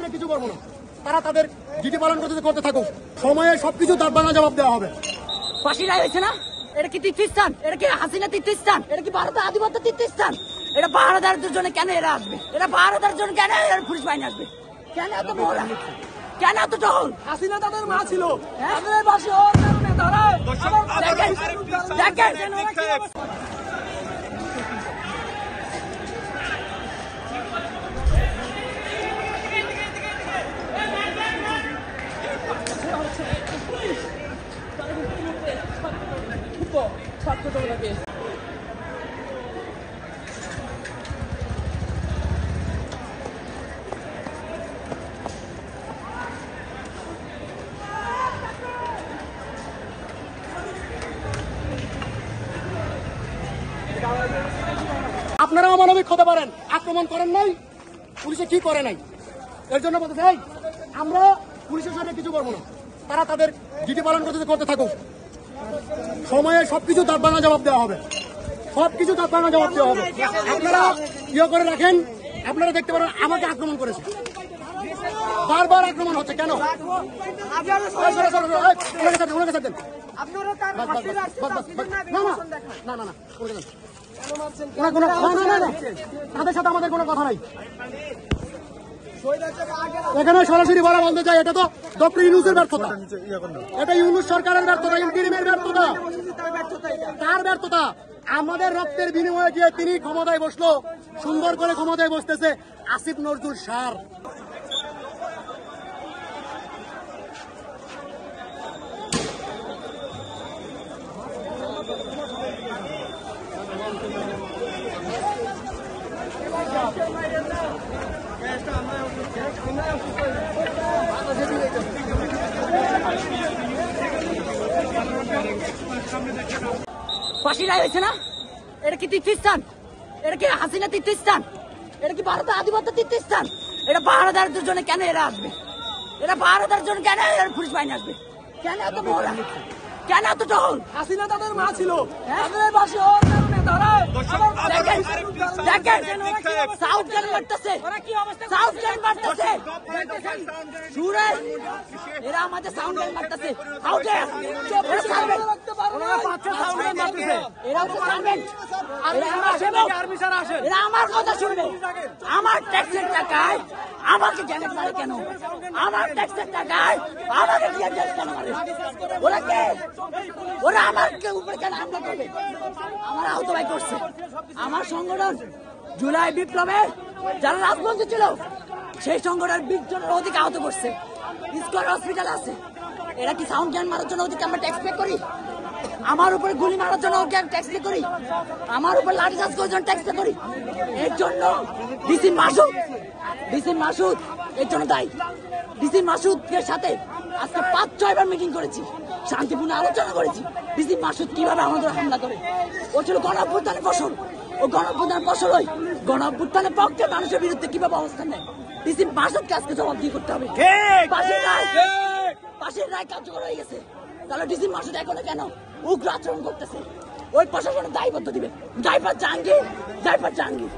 সাথে কিছু করবো না। তারা তাদের ডিউটি পালন করতে থাকুক, সময়ে সবকিছু তার বাংলা জবাব দেওয়া হবে। ফাঁসি রায় হয়েছে না? এটা কি তীর্থস্থান? এটা কি হাসিনা তীর্থস্থান? এটা কি ভারতের আধিপত্য তীর্থস্থান? এটা পাহারাদারদের জন্য কেন এরা আসবে? এটা পাহারাদার জন্য কেন এরা পুলিশ বাহিনী আসবে? কেন এত মহড়া? কেন এত টহল? হাসিনা তাদের মা ছিল, তাদের বাসে ওর কারণে তারা দেখেন আপনারা অমানবিক হতে পারেন, আক্রমণ করেন নাই, পুলিশে কি করে নাই, এর জন্য বলতে চাই আমরা পুলিশের সাথে কিছু করবো না। তারা তাদের ডিউটি পালন করতে থাকুক, সময়ে সবকিছু তার বাংলা জবাব দেওয়া হবে। সবকিছু তার বাংলা জবাব দেওয়া হবে। আপনারা ইয়ে করে রাখেন, আপনারা দেখতে পারেন আমাকে আক্রমণ করেছে, বারবার আক্রমণ হচ্ছে কেন? তাদের সাথে আমাদের কোনো কথা নাই। এখানে সরাসরি বলা বলতে চাই, এটা তো ডক্টর ইউনূসের ব্যর্থতা, এটা ইউনূস সরকারের ব্যর্থতা, ইন্টিরিমের ব্যর্থতা, তার ব্যর্থতা। আমাদের রক্তের বিনিময়ে গিয়ে তিনি ক্ষমতায় বসলো, সুন্দর করে ক্ষমতায় বসতেছে আসিফ নজরুল সার। ফাঁসি রায় হয়েছে না? এটা কি তীর্থস্থান? এটা কি হাসিনা তীর্থস্থান? এটা কি ভারতের আধিপত্য তীর্থস্থান? এটা পাহারাদারদের জন্য কেন এরা আসবে? এটা পাহারাদারের জন্য কেন এরা পুলিশ বাহিনী আসবে? কেন এত মহড়া? কেন এত টহল? হাসিনা তাদের মা ছিল, তাদের বাসে ওর কারণে তারা দেখেন সাউথ গান মারতেছে, সাউথ গান মারতেছে, সুরে এরা আমাদের সাউন্ড গান মারতেছে। এরা আমার কথা শুনবে, আমার ট্যাক্সের টাকায় আমাকে জ্যাকেট মারে কেন? আমার ট্যাক্সের টাকায় আমাকে জ্যাকেট কেন মারে? ওরা কে? ওরা আমার উপরে কেন হামলা করবে? আমার আহত ভাই করছে, আমার সংগঠন জুলাই বিপ্লবে যারা রাজবন্দী ছিল সেই সংগঠন 20 জনের অধিক আহত করছে, স্কয়ার হসপিটাল আছে। এরা কি সাউন্ড জ্ঞান মারার জন্য ওদিকে আমরা ট্যাক্স পে করি? আমার উপরে গুলি মারার জন্য ওকে ট্যাক্স পে করি? আমার উপর লাঠিচার্জ করার জন্য ট্যাক্স পে করি? এর জন্য ডিসি মাসুদ এর জন্য দায়ী। ডিসি মাসুদের সাথে আজকে 5-6 বার মিটিং করেছি, শান্তিপূর্ণ আলোচনা করেছি। ডিসি মাসুদ কিভাবে আমাদের হামলা করে? ও ছিল গণঅভ্যুত্থানের ফসল, ও গণঅভ্যুত্থানের ফসল হই গণঅভ্যুত্থানের পক্ষে মানুষের বিরুদ্ধে কিভাবে অবস্থান নেয়? ডিসি মাসুদকে আজকে জবাবদিহি করতে হবে। ফাঁসির রায় কার্যকর হয়ে গেছে, তাহলে ডিসি মাসুদ এখনো কেন উগ্র আচরণ করতেছে? ওই প্রশাসনের দায়বদ্ধ দিবে। ড্রাইভার জাহাঙ্গীর